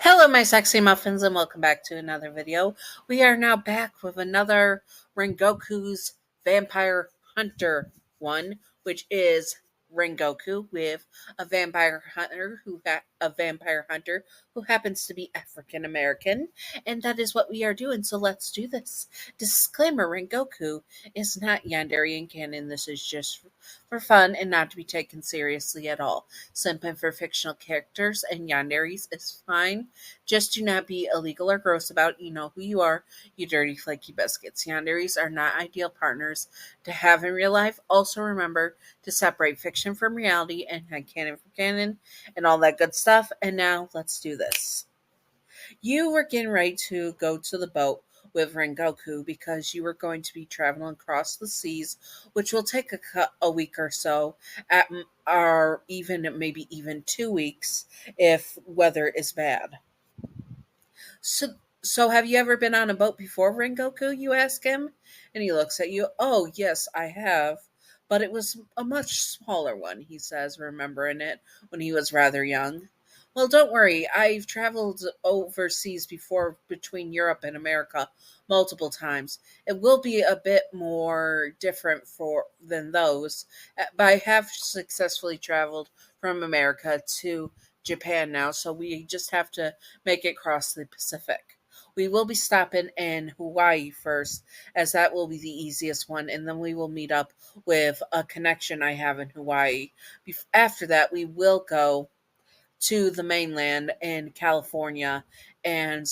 Hello, my sexy muffins, and welcome back to another video. We are now back with another Rengoku's Vampire Hunter one, which is Rengoku with a vampire hunter who happens to be African American, and that is what we are doing. So let's do this. Disclaimer: Rengoku is not Yandere in canon. This is just for fun and not to be taken seriously at all. Simping for fictional characters and yanderes is fine. Just do not be illegal or gross about you know who you are, you dirty flaky biscuits. Yanderes are not ideal partners to have in real life. Also remember to separate fiction from reality and headcanon from canon and all that good stuff. And now let's do this. You were getting ready to go to the boat with Rengoku because you were going to be traveling across the seas, which will take a week or so, or even maybe even 2 weeks if weather is bad. So have you ever been on a boat before, Rengoku? You ask him, and he looks at you. Oh, yes, I have, but it was a much smaller one, he says, remembering it when he was rather young. Well, don't worry. I've traveled overseas before between Europe and America multiple times. It will be a bit more different for than those, but I have successfully traveled from America to Japan now, so we just have to make it cross the Pacific. We will be stopping in Hawaii first, as that will be the easiest one, and then we will meet up with a connection I have in Hawaii. After that, we will go to the mainland in California and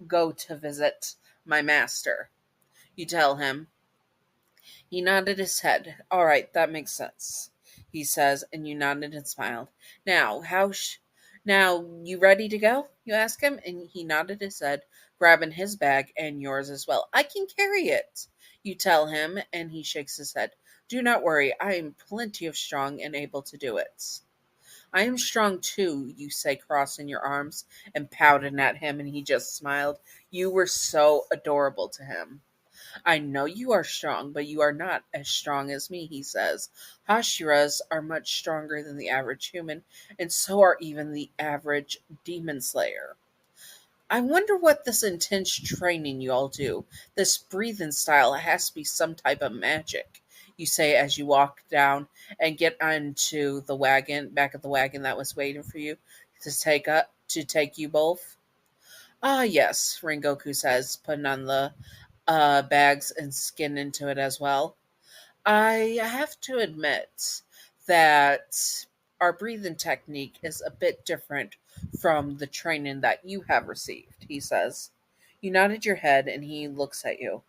go to visit my master. You tell him. He nodded his head. All right, that makes sense, he says, and you nodded and smiled. Now, now, you ready to go? You ask him, and he nodded his head, grabbing his bag and yours as well. I can carry it, you tell him, and he shakes his head. Do not worry, I am plenty of strong and able to do it. I am strong too, you say, crossing your arms and pouting at him, and he just smiled. You were so adorable to him. I know you are strong, but you are not as strong as me, he says. Hashiras are much stronger than the average human, and so are even the average demon slayer. I wonder what this intense training you all do. This breathing style has to be some type of magic, you say as you walk down and get onto the wagon, back of the wagon that was waiting for you to take you both. Ah, yes, Rengoku says, putting on the bags and skin into it as well. I have to admit that our breathing technique is a bit different from the training that you have received, he says. You nodded your head and he looks at you.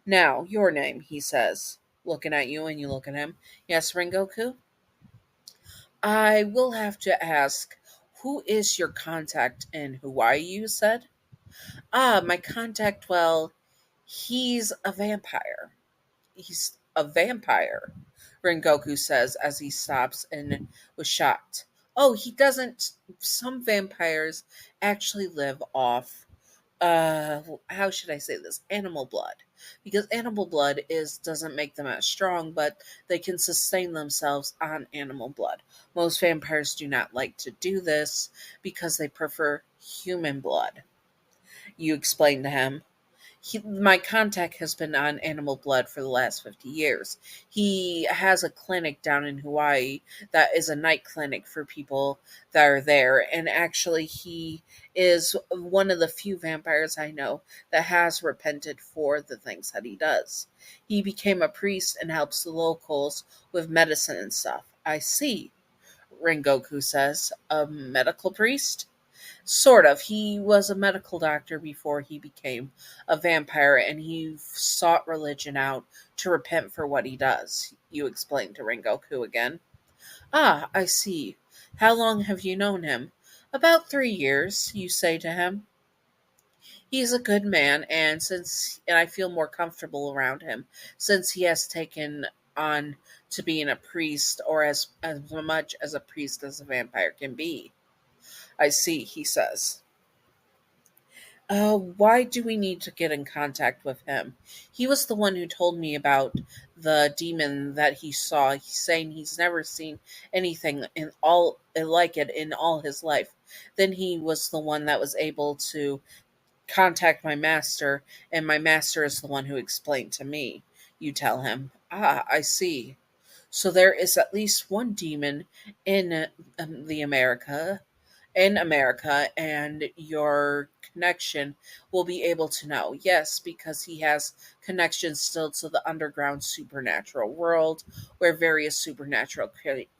Now, your name, he says, looking at you and you look at him. Yes, Rengoku? I will have to ask, who is your contact in Hawaii, you said? Ah, my contact, well, he's a vampire. He's a vampire, Rengoku says as he stops and was shocked. Oh, he doesn't. Some vampires actually live off, how should I say this? Animal blood. Because animal blood doesn't make them as strong, but they can sustain themselves on animal blood. Most vampires do not like to do this because they prefer human blood. You explain to him. My contact has been on animal blood for the last 50 years. He has a clinic down in Hawaii that is a night clinic for people that are there. And actually, he is one of the few vampires I know that has repented for the things that he does. He became a priest and helps the locals with medicine and stuff. I see, Rengoku says. A medical priest? Sort of. He was a medical doctor before he became a vampire, and he sought religion out to repent for what he does. You explained to Rengoku again. Ah, I see. How long have you known him? About 3 years, you say to him. He's a good man, and I feel more comfortable around him since he has taken on to being a priest, or as much as a priest as a vampire can be. I see, he says. Why do we need to get in contact with him? He was the one who told me about the demon that he saw. He's saying he's never seen anything in all like it in all his life. Then he was the one that was able to contact my master, and my master is the one who explained to me. You tell him. Ah, I see. So there is at least one demon in the America in America, and your connection will be able to know. Yes, because he has connections still to the underground supernatural world where various supernatural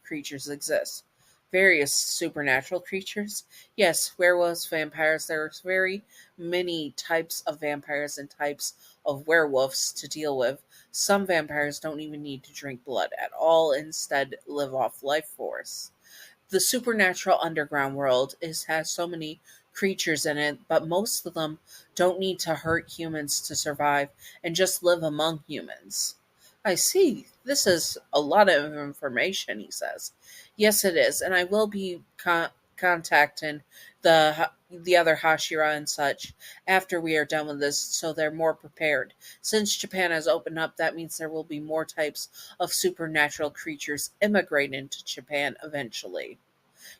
creatures exist. Various supernatural creatures? Yes, werewolves, vampires. There's very many types of vampires and types of werewolves to deal with. Some vampires don't even need to drink blood at all, instead, live off life force. The supernatural underground world has so many creatures in it, but most of them don't need to hurt humans to survive and just live among humans. I see. This is a lot of information, he says. Yes, it is, and I will be contacting the other Hashira and such after we are done with this, so they're more prepared. Since Japan has opened up, that means there will be more types of supernatural creatures immigrating to Japan eventually.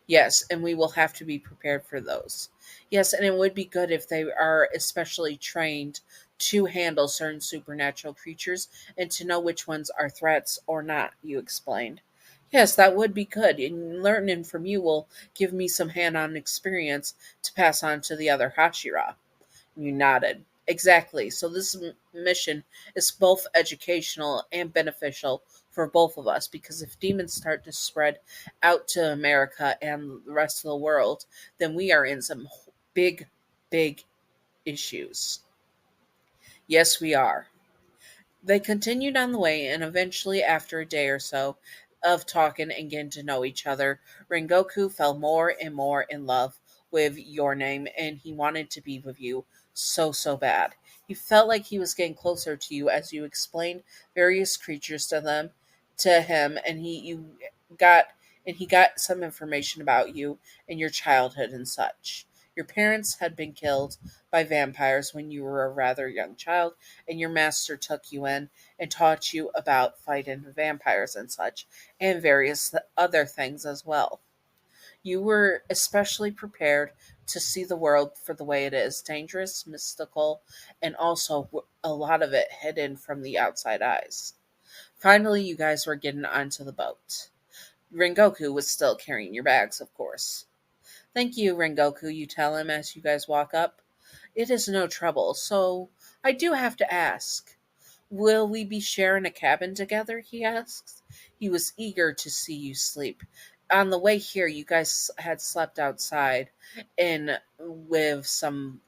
Yes, and we will have to be prepared for those. Yes, and it would be good if they are especially trained to handle certain supernatural creatures and to know which ones are threats or not, you explained. Yes, that would be good. And learning from you will give me some hand on experience to pass on to the other Hashira. You nodded. Exactly. So this mission is both educational and beneficial for both of us because if demons start to spread out to America and the rest of the world, then we are in some big, big issues. Yes, we are. They continued on the way, and eventually, after a day or so of talking and getting to know each other, Rengoku fell more and more in love with your name, and he wanted to be with you so, so bad. He felt like he was getting closer to you as you explained various creatures to him, and got he got some information about you and your childhood and such. Your parents had been killed by vampires when you were a rather young child, and your master took you in and taught you about fighting vampires and such, and various other things as well. You were especially prepared to see the world for the way it is dangerous, mystical, and also a lot of it hidden from the outside eyes. Finally, you guys were getting onto the boat. Rengoku was still carrying your bags, of course. Thank you, Rengoku, you tell him as you guys walk up. It is no trouble, so I do have to ask. Will we be sharing a cabin together? He asks. He was eager to see you sleep. On the way here, you guys had slept outside in with some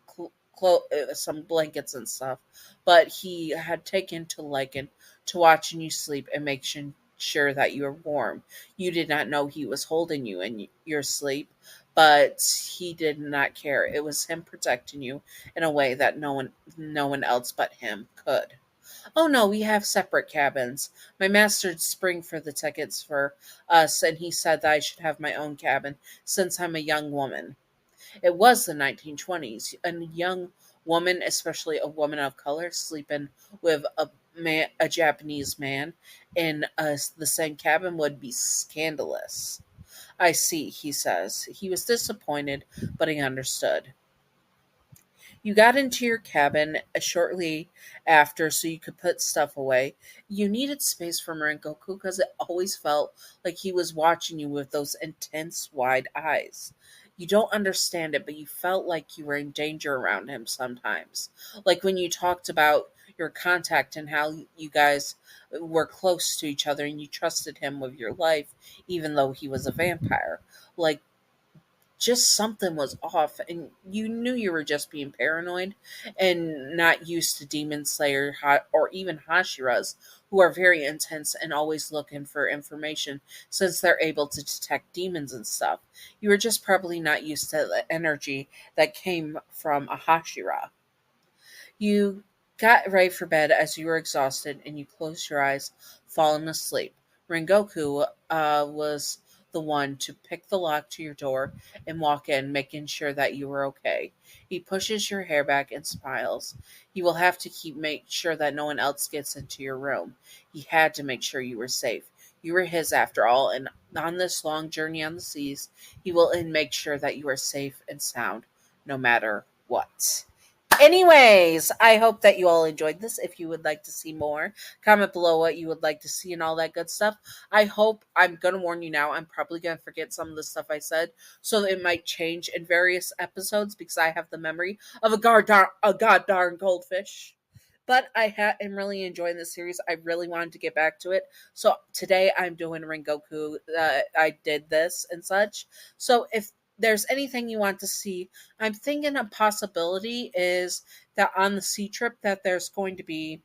blankets and stuff, but he had taken to liking to watching you sleep and making sure that you were warm. You did not know he was holding you in your sleep, but he did not care. It was him protecting you in a way that no one else but him could. Oh no, we have separate cabins. My master spring for the tickets for us, and he said that I should have my own cabin since I'm a young woman. It was the 1920s. A young woman, especially a woman of color, sleeping with a Japanese man in the same cabin would be scandalous. I see, he says. He was disappointed, but he understood. You got into your cabin shortly after so you could put stuff away. You needed space from Rengoku because it always felt like he was watching you with those intense, wide eyes. You don't understand it, but you felt like you were in danger around him sometimes. Like when you talked about your contact and how you guys were close to each other and you trusted him with your life, even though he was a vampire. Like just something was off and you knew you were just being paranoid and not used to demon slayer or even hashiras who are very intense and always looking for information since they're able to detect demons and stuff. You were just probably not used to the energy that came from a hashira. You got ready for bed as you were exhausted and you closed your eyes, falling asleep. Rengoku was the one to pick the lock to your door and walk in, making sure that you were okay. He pushes your hair back and smiles. He will have to make sure that no one else gets into your room. He had to make sure you were safe. You are his after all, and on this long journey on the seas, he will make sure that you are safe and sound no matter what. Anyways, I hope that you all enjoyed this. If you would like to see more, comment below what you would like to see and all that good stuff. I hope, I'm going to warn you now, I'm probably going to forget some of the stuff I said, so it might change in various episodes because I have the memory of a god darn goldfish. But am really enjoying this series. I really wanted to get back to it. So today I'm doing Rengoku. I did this and such. So if there's anything you want to see, I'm thinking a possibility is that on the sea trip that there's going to be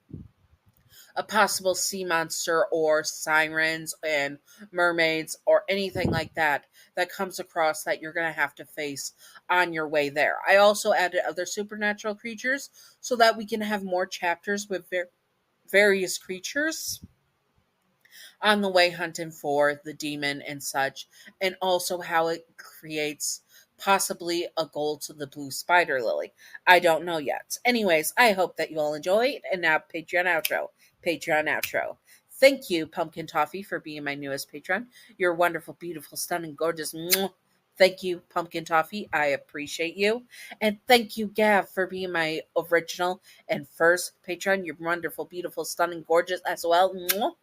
a possible sea monster or sirens and mermaids or anything like that that comes across that you're going to have to face on your way there. I also added other supernatural creatures so that we can have more chapters with various creatures on the way hunting for the demon and such, and also how it creates possibly a goal to the blue spider lily. I don't know yet. Anyways, I hope that you all enjoy, and now Patreon outro. Patreon outro. Thank you, Pumpkin Toffee, for being my newest patron. You're wonderful, beautiful, stunning, gorgeous. Mwah. Thank you, Pumpkin Toffee. I appreciate you. And thank you, Gav, for being my original and first patron. You're wonderful, beautiful, stunning, gorgeous as well. Mwah.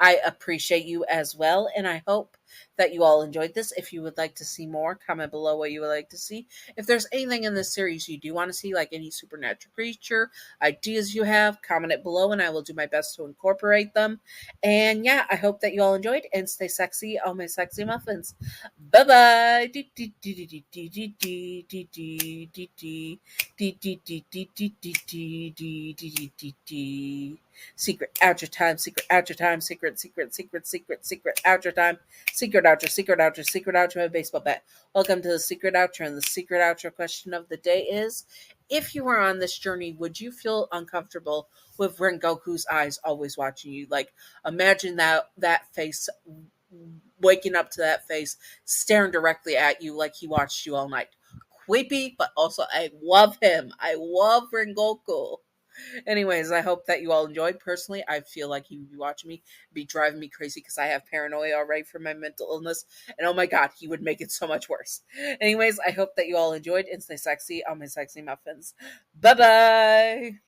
I appreciate you as well, and I hope that you all enjoyed this. If you would like to see more, comment below what you would like to see. If there's anything in this series you do want to see, like any supernatural creature, ideas you have, comment it below, and I will do my best to incorporate them. And yeah, I hope that you all enjoyed, and stay sexy, all my sexy muffins. Bye bye. Secret outro time, secret outro time, secret outro time, secret outro, a baseball bat. Welcome to the secret outro, and the secret outro question of the day is: if you were on this journey, would you feel uncomfortable with Rengoku's eyes always watching you? Like, imagine that face, waking up to that face staring directly at you like he watched you all night. Creepy, but also I love him. I love Rengoku. Anyways, I hope that you all enjoyed. Personally, I feel like he would be watching me, be driving me crazy because I have paranoia already from my mental illness. And oh my god, he would make it so much worse. Anyways, I hope that you all enjoyed and stay sexy on my sexy muffins. Bye bye.